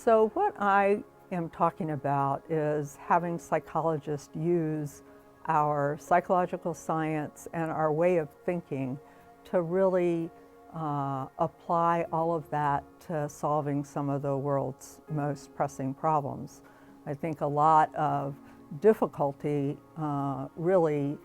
So what I am talking about is having psychologists use our psychological science and our way of thinking to really apply all of that to solving some of the world's most pressing problems. I think a lot of difficulty really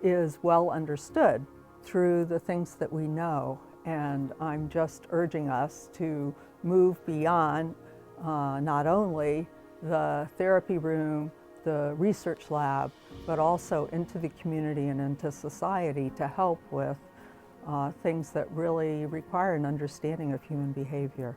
is well understood through the things that we know, and I'm just urging us to move beyond not only the therapy room, the research lab, but also into the community and into society to help with things that really require an understanding of human behavior.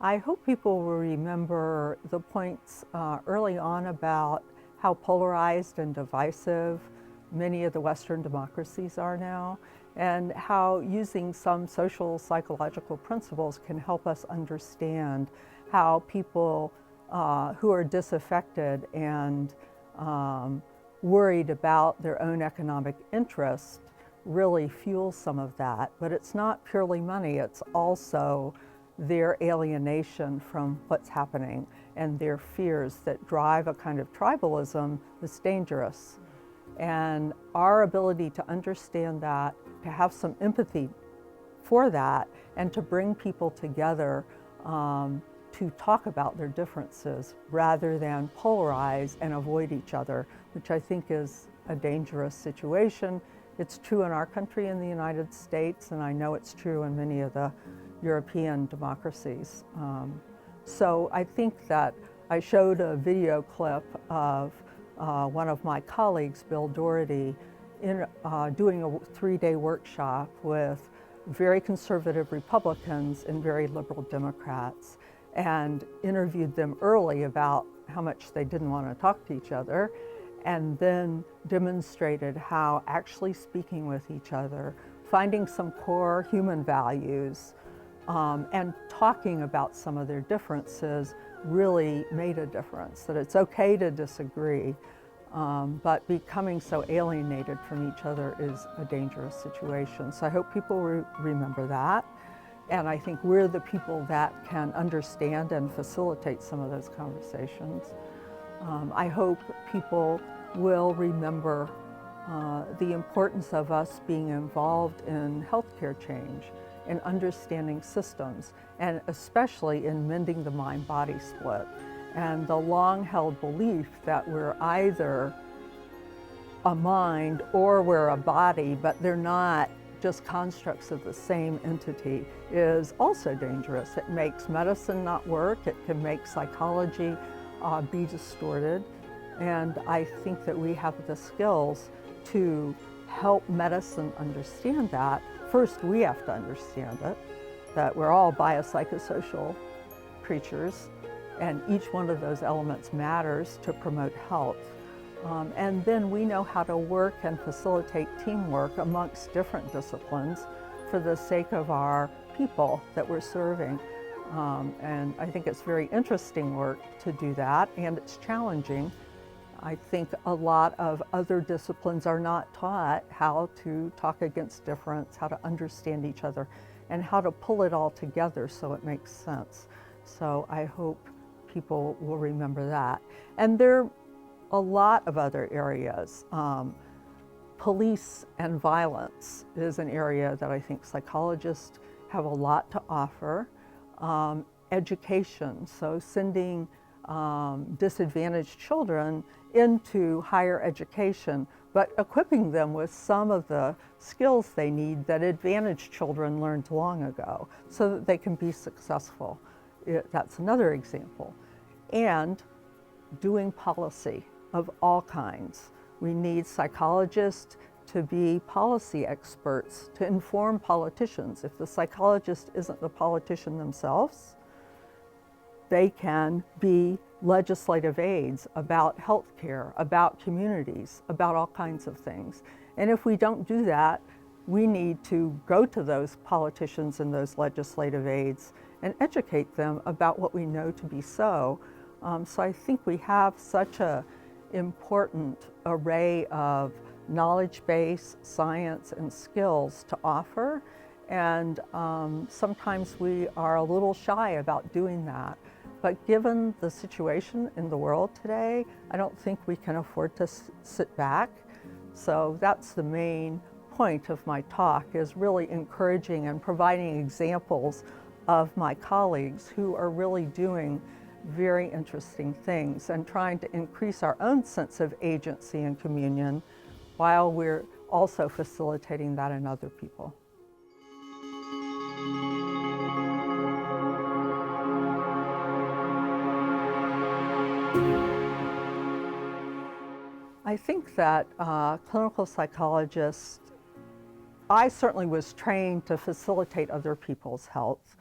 I hope people will remember the points early on about how polarized and divisive many of the Western democracies are now, and how using some social psychological principles can help us understand how people who are disaffected and worried about their own economic interest really fuel some of that. But it's not purely money, it's also their alienation from what's happening and their fears that drive a kind of tribalism that's dangerous. And our ability to understand that, to have some empathy for that, and to bring people together to talk about their differences rather than polarize and avoid each other, which I think is a dangerous situation. It's true in our country in the United States, and I know it's true in many of the European democracies. So I think that I showed a video clip of one of my colleagues, Bill Doherty, in doing a 3-day workshop with very conservative Republicans and very liberal Democrats, and interviewed them early about how much they didn't want to talk to each other, and then demonstrated how actually speaking with each other, finding some core human values, and talking about some of their differences really made a difference, that it's okay to disagree, but becoming so alienated from each other is a dangerous situation. So I hope people remember that. And I think we're the people that can understand and facilitate some of those conversations. I hope people will remember the importance of us being involved in healthcare change, in understanding systems, and especially in mending the mind-body split, and the long-held belief that we're either a mind or we're a body, but they're not just constructs of the same entity, is also dangerous. It makes medicine not work. It can make psychology be distorted. And I think that we have the skills to help medicine understand that. First, we have to understand it, that we're all biopsychosocial creatures, and each one of those elements matters to promote health. And then we know how to work and facilitate teamwork amongst different disciplines for the sake of our people that we're serving. And I think it's very interesting work to do that, and it's challenging. I think a lot of other disciplines are not taught how to talk against difference, how to understand each other, and how to pull it all together so it makes sense. So I hope people will remember that. And there are a lot of other areas. Police and violence is an area that I think psychologists have a lot to offer. Education, so sending disadvantaged children into higher education, but equipping them with some of the skills they need that advantaged children learned long ago so that they can be successful. That's another example. And doing policy of all kinds. We need psychologists to be policy experts, to inform politicians. If the psychologist isn't the politician themselves, they can be legislative aides about healthcare, about communities, about all kinds of things. And if we don't do that, we need to go to those politicians and those legislative aides and educate them about what we know to be so. So I think we have such an important array of knowledge base, science, and skills to offer. And sometimes we are a little shy about doing that. But given the situation in the world today, I don't think we can afford to sit back. So that's the main point of my talk, is really encouraging and providing examples of my colleagues who are really doing very interesting things and trying to increase our own sense of agency and communion while we're also facilitating that in other people. I think that clinical psychologists, I certainly was trained to facilitate other people's health.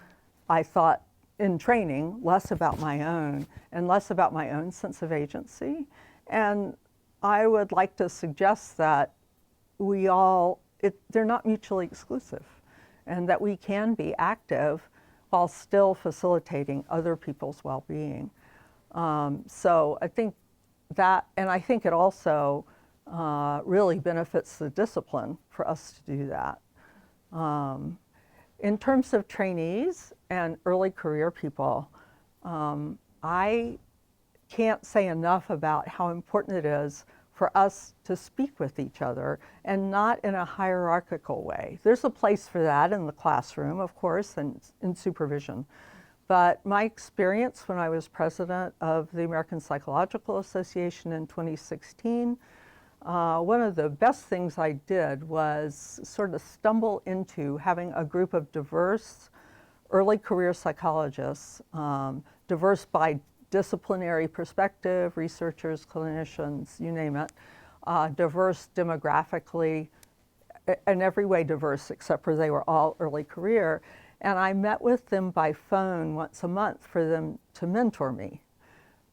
I thought in training less about my own and less about my own sense of agency. And I would like to suggest that they're not mutually exclusive, and that we can be active while still facilitating other people's well-being. So I think that, and I think it also really benefits the discipline for us to do that. In terms of trainees and early career people, I can't say enough about how important it is for us to speak with each other, and not in a hierarchical way. There's a place for that in the classroom, of course, and in supervision. But my experience when I was president of the American Psychological Association in 2016, one of the best things I did was sort of stumble into having a group of diverse early career psychologists, diverse by disciplinary perspective, researchers, clinicians, you name it, diverse demographically, in every way diverse, except for they were all early career. And I met with them by phone once a month for them to mentor me.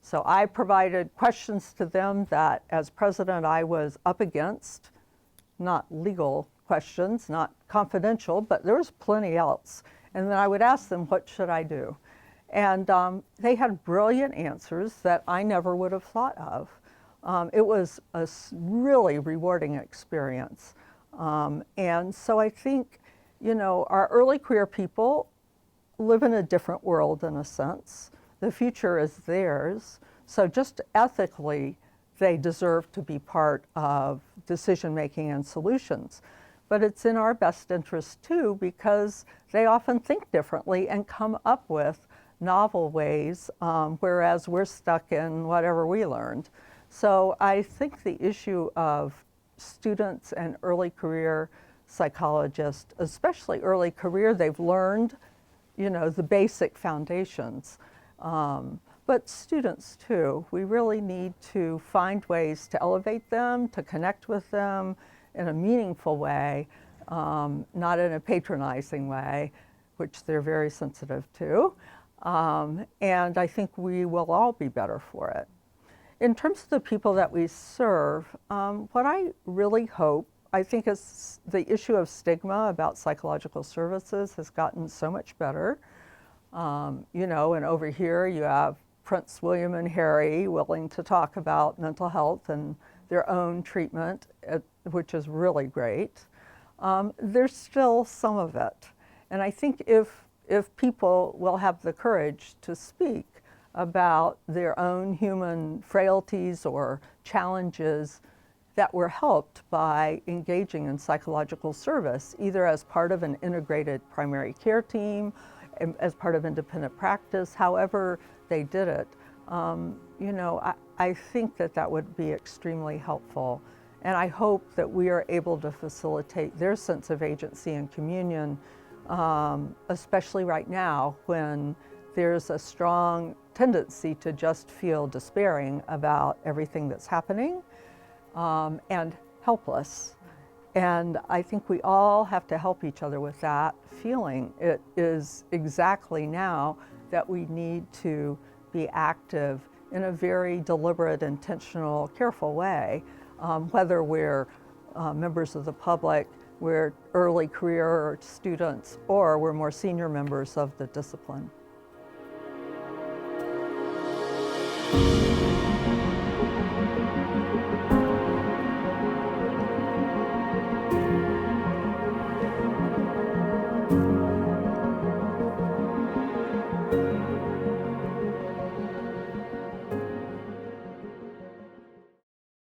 So I provided questions to them that, as president, I was up against, not legal questions, not confidential, but there was plenty else. And then I would ask them, what should I do? And they had brilliant answers that I never would have thought of. It was a really rewarding experience. And so I think, you know, our early career people live in a different world in a sense. The future is theirs. So just ethically, they deserve to be part of decision-making and solutions. But it's in our best interest too, because they often think differently and come up with novel ways, whereas we're stuck in whatever we learned. So I think the issue of students and early career psychologists, especially early career, they've learned, you know, the basic foundations. But students too, we really need to find ways to elevate them, to connect with them in a meaningful way, not in a patronizing way, which they're very sensitive to. And I think we will all be better for it. In terms of the people that we serve, what I really hope, I think is the issue of stigma about psychological services has gotten so much better. You know, and over here you have Prince William and Harry willing to talk about mental health and their own treatment, which is really great. There's still some of it. And I think if people will have the courage to speak about their own human frailties or challenges that were helped by engaging in psychological service, either as part of an integrated primary care team, as part of independent practice, however they did it, you know, I think that would be extremely helpful. And I hope that we are able to facilitate their sense of agency and communion, especially right now when there's a strong tendency to just feel despairing about everything that's happening, and helpless. And I think we all have to help each other with that feeling. It is exactly now that we need to be active in a very deliberate, intentional, careful way, whether we're members of the public, we're early career students, or we're more senior members of the discipline.